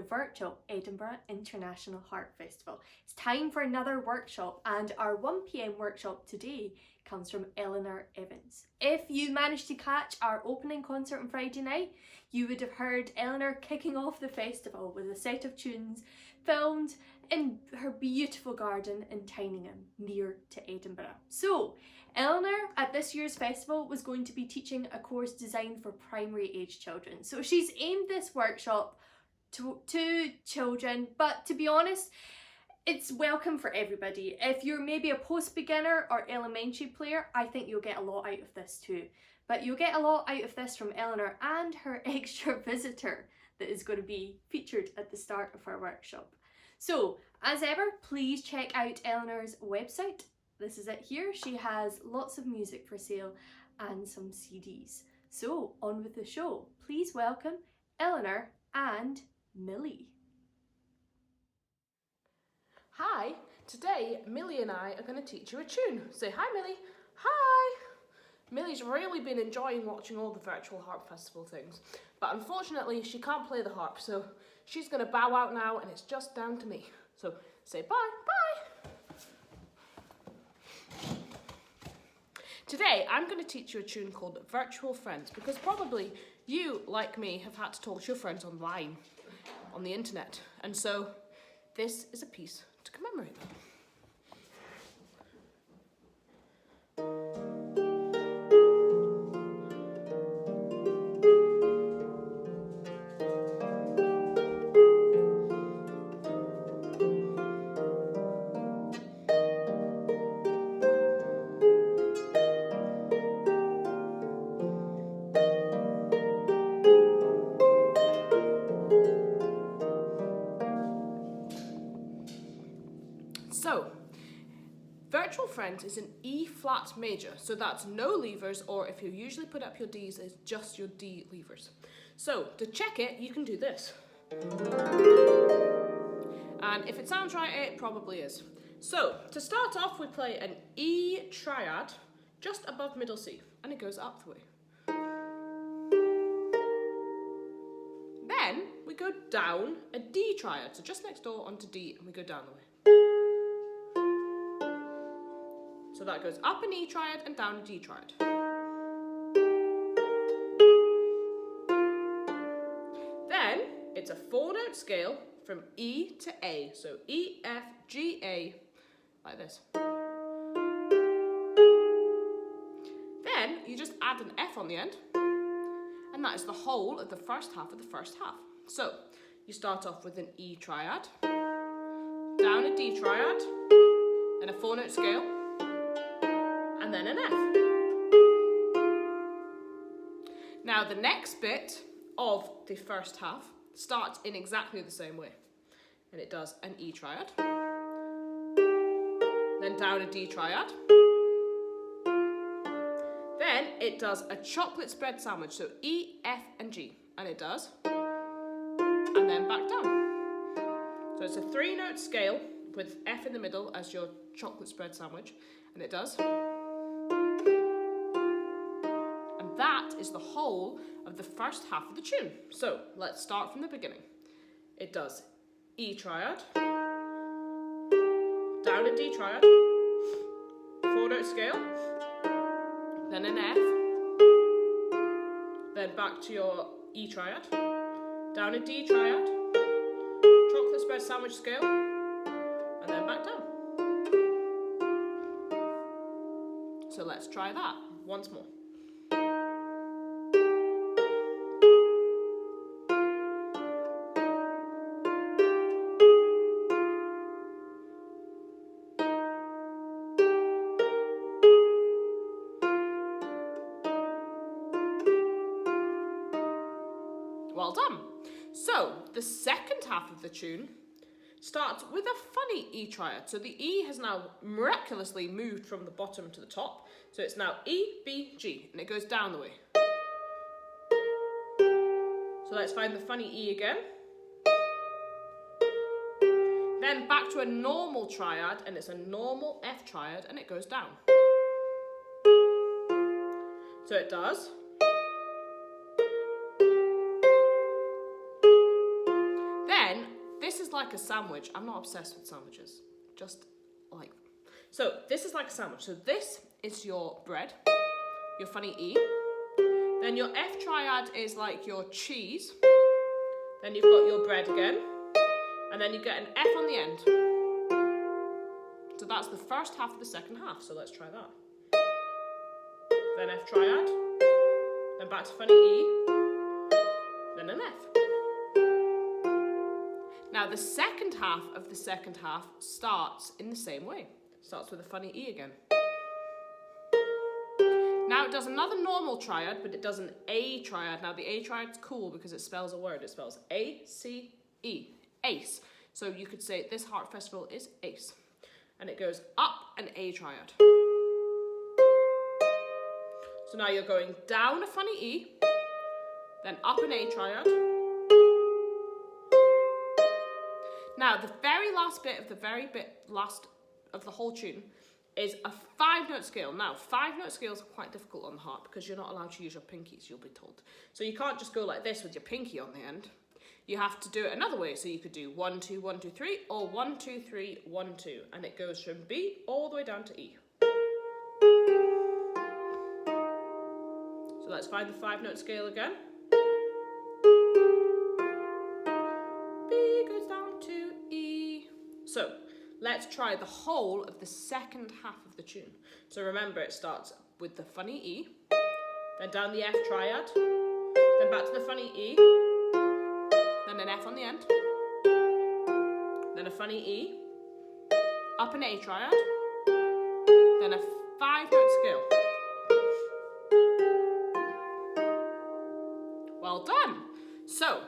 virtual Edinburgh International Harp Festival. It's time for another workshop, and our 1 p.m. workshop today comes from Elinor Evans. If you managed to catch our opening concert on Friday night, you would have heard Elinor kicking off the festival with a set of tunes filmed in her beautiful garden in Tyningham, near to Edinburgh. So, Elinor at this year's festival was going to be teaching a course designed for primary age children. So she's aimed this workshop to children, but to be honest, it's welcome for everybody. If you're maybe a post-beginner or elementary player, I think you'll get a lot out of this too. But you'll get a lot out of this from Elinor and her extra visitor that is going to be featured at the start of our workshop. So, as ever, please check out Elinor's website. This is it here. She has lots of music for sale and some CDs. So, on with the show. Please welcome Elinor and Millie. Hi, today Millie and I are going to teach you a tune. Say hi, Millie. Hi. Millie's really been enjoying watching all the virtual harp festival things, but unfortunately she can't play the harp, so she's going to bow out now and it's just down to me. So say bye, bye. Today I'm going to teach you a tune called Virtual Friends, because probably you, like me, have had to talk to your friends online, on the internet, and so this is a piece to commemorate them. So, Virtual Friends is an E flat major, so that's no levers, or if you usually put up your Ds, it's just your D levers. So, to check it, you can do this. And if it sounds right, it probably is. So, to start off, we play an E triad just above middle C, and it goes up the way. Then, we go down a D triad, so just next door onto D, and we go down the way. So that goes up an E triad and down a D triad. Then it's a 4-note scale from E to A. So E, F, G, A, like this. Then you just add an F on the end, and that is the whole of the first half of the first half. So you start off with an E triad, down a D triad, and a 4-note scale, and then an F. Now the next bit of the first half starts in exactly the same way. And it does an E triad, then down a D triad, then it does a chocolate spread sandwich, so E, F and G, and it does, and then back down. So it's a 3-note scale with F in the middle as your chocolate spread sandwich, and it does. That is the whole of the first half of the tune. So let's start from the beginning. It does E triad, down a D triad, 4-note scale, then an F, then back to your E triad, down a D triad, chocolate spread sandwich scale, and then back down. So let's try that once more. Well done. So the second half of the tune starts with a funny E triad. So the E has now miraculously moved from the bottom to the top. So it's now E, B, G, and it goes down the way. So let's find the funny E again. Then back to a normal triad, and it's a normal F triad, and it goes down. So it does. Then like a sandwich. I'm not obsessed with sandwiches. Just like... So this is like a sandwich. So this is your bread, your funny E. Then your F triad is like your cheese. Then you've got your bread again. And then you get an F on the end. So that's the first half of the second half. So let's try that. Then F triad. Then back to funny E. Then an F. Now the second half of the second half starts in the same way. Starts with a funny E again. Now it does another normal triad, but it does an A triad. Now the A triad's cool because it spells a word. It spells A-C-E, ace. So you could say this Harp Festival is ace. And it goes up an A triad. So now you're going down a funny E, then up an A triad. Now the very last bit of the whole tune is a 5-note scale. Now, 5-note scales are quite difficult on the harp because you're not allowed to use your pinkies, you'll be told. So you can't just go like this with your pinky on the end. You have to do it another way. So you could do 1, 2, 1, 2, 3, or 1, 2, 3, 1, 2. And it goes from B all the way down to E. So let's find the 5-note scale again. B goes down to E. So, let's try the whole of the second half of the tune. So remember, it starts with the funny E, then down the F triad, then back to the funny E, then an F on the end, then a funny E, up an A triad, then a 5-note scale. Well done! So,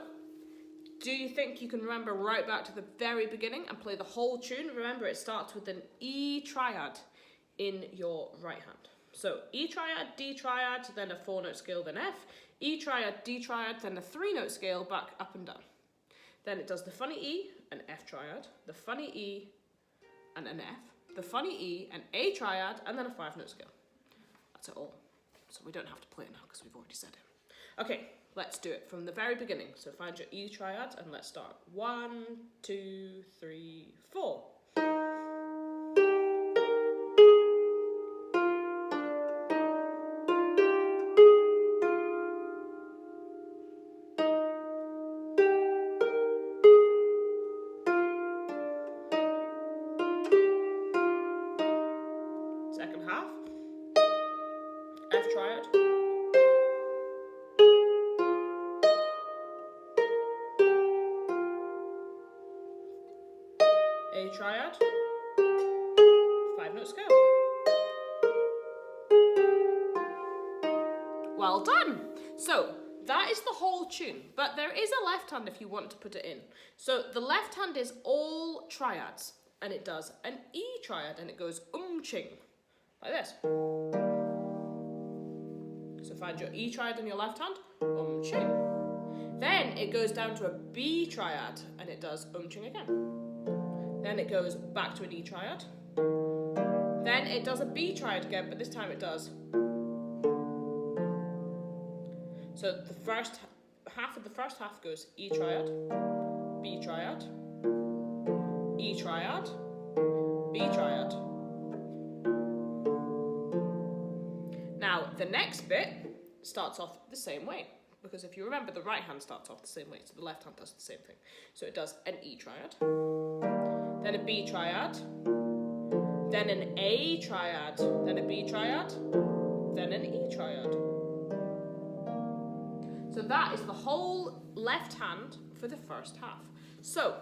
do you think you can remember right back to the very beginning and play the whole tune? Remember, it starts with an E triad in your right hand. So E triad, D triad, then a 4-note scale, then F. E triad, D triad, then a 3-note scale, back up and down. Then it does the funny E, an F triad, the funny E, and an F, the funny E, an A triad, and then a 5-note scale. That's it all. So we don't have to play it now because we've already said it. Okay. Let's do it from the very beginning. So find your E triad and let's start. 1, 2, 3, 4. Second half. F triad. A triad, 5-note scale. Well done! So, that is the whole tune, but there is a left hand if you want to put it in. So, the left hand is all triads, and it does an E triad, and it goes ching, like this. So, find your E triad in your left hand, ching. Then, it goes down to a B triad, and it does ching again. Then it goes back to an E triad. Then it does a B triad again, but this time it does. So the first half of the first half goes E triad, B triad, E triad, B triad. Now the next bit starts off the same way. Because if you remember, the right hand starts off the same way, so the left hand does the same thing. So it does an E triad, then a B triad, then an A triad, then a B triad, then an E triad. So that is the whole left hand for the first half. So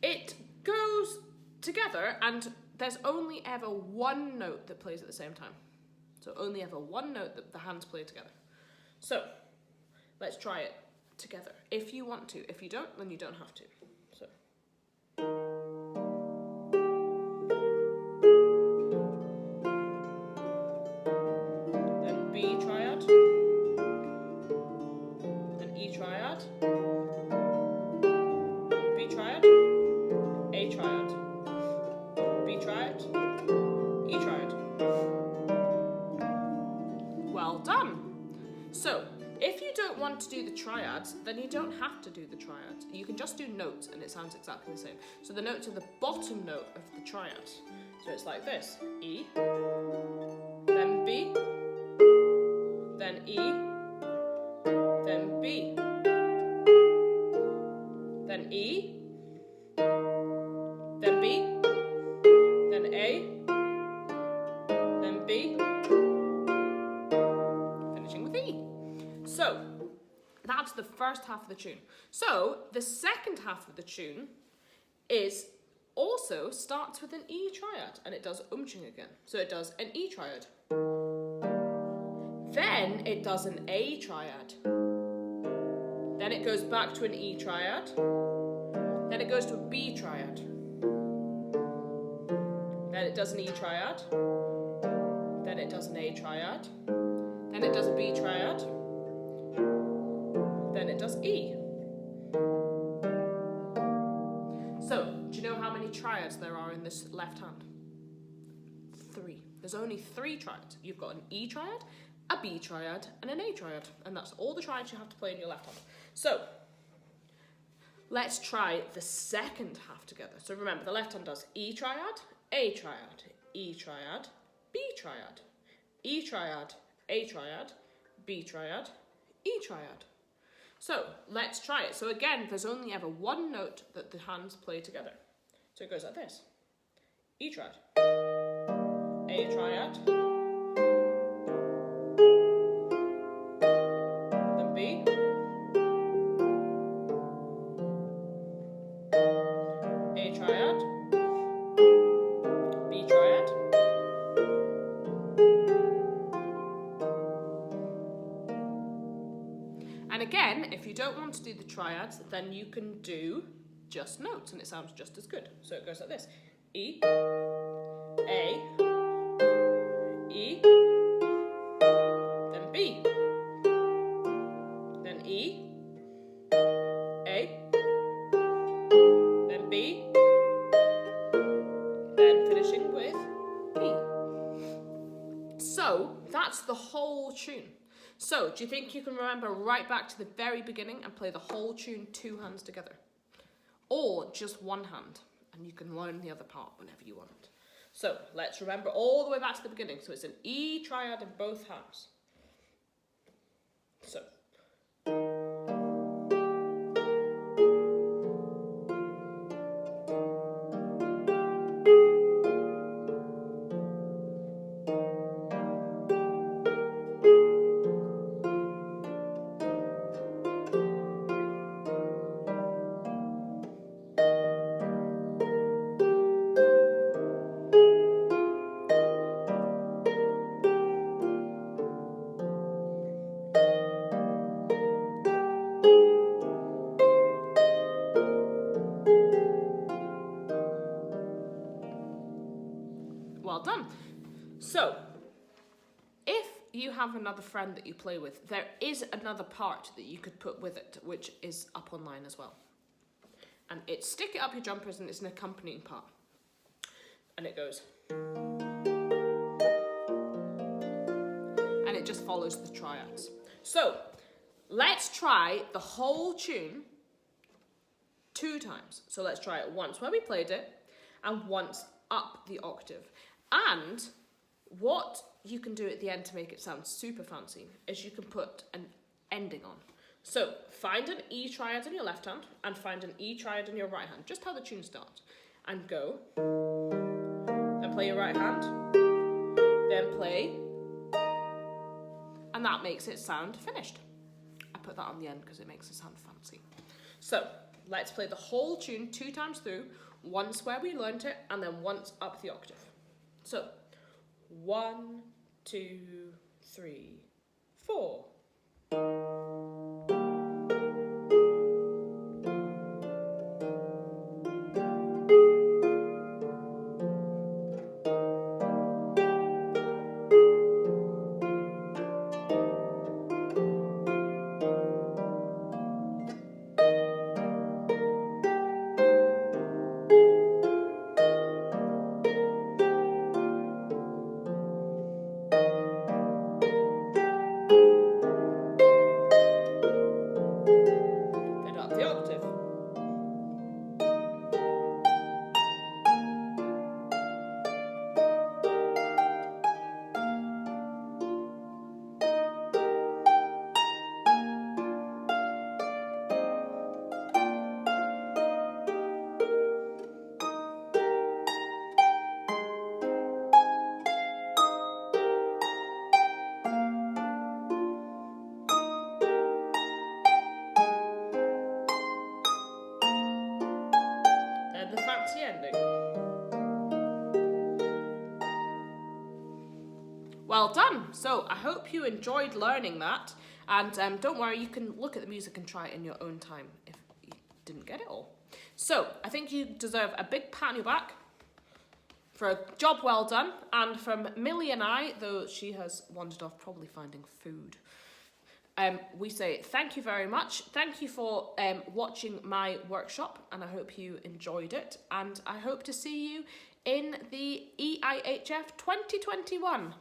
it goes together and there's only ever one note that plays at the same time. So only ever one note that the hands play together. So let's try it together if you want to. If you don't, then you don't have to. So. Then B triad. Then E triad. B triad. A triad. B triad. E triad. Well done. So, if you don't want to do the triads, then you don't have to do the triads. You can just do notes and it sounds exactly the same. So the notes are the bottom note of the triad. So it's like this. E, then B, then E, then B, then E, then B, then A, then B, finishing with E. So that's the first half of the tune. So the second half of the tune also starts with an E triad, and it does umching again. So it does an E triad. Then it does an A triad. Then it goes back to an E triad. Then it goes to a B triad. Then it does an E triad. Then it does an A triad. Then it does a B triad. Then it does E. So, do you know how many triads there are in this left hand? 3. There's only 3 triads. You've got an E triad, a B triad, and an A triad. And that's all the triads you have to play in your left hand. So, let's try the second half together. So remember, the left hand does E triad, A triad, E triad, B triad, E triad, A triad, B triad, E triad. So let's try it. So again, there's only ever one note that the hands play together. So it goes like this. E triad, A triad, then B, A triad, B triad, and again, if you don't want to do the triads, then you can do just notes and it sounds just as good. So it goes like this. E, A, E, then B, then E, A, then B, then finishing with B. So that's the whole tune. So do you think you can remember right back to the very beginning and play the whole tune 2 hands together? Or just 1 hand, and you can learn the other part whenever you want. So let's remember all the way back to the beginning. So it's an E triad in both hands. So. Well done. So, if you have another friend that you play with, there is another part that you could put with it, which is up online as well. And it's stick it up your jumpers and it's an accompanying part. And it goes. And it just follows the triads. So, let's try the whole tune 2 times. So let's try it once where we played it and once up the octave. And what you can do at the end to make it sound super fancy is you can put an ending on. So find an E triad in your left hand and find an E triad in your right hand, just how the tune starts. And go, then play your right hand, then play, and that makes it sound finished. I put that on the end because it makes it sound fancy. So let's play the whole tune 2 times through, once where we learnt it and then once up the octave. So, 1, 2, 3, 4. Well done. So I hope you enjoyed learning that. And don't worry, you can look at the music and try it in your own time if you didn't get it all. So I think you deserve a big pat on your back for a job well done. And from Millie and I, though she has wandered off probably finding food, we say thank you very much. Thank you for watching my workshop, and I hope you enjoyed it. And I hope to see you in the EIHF 2021.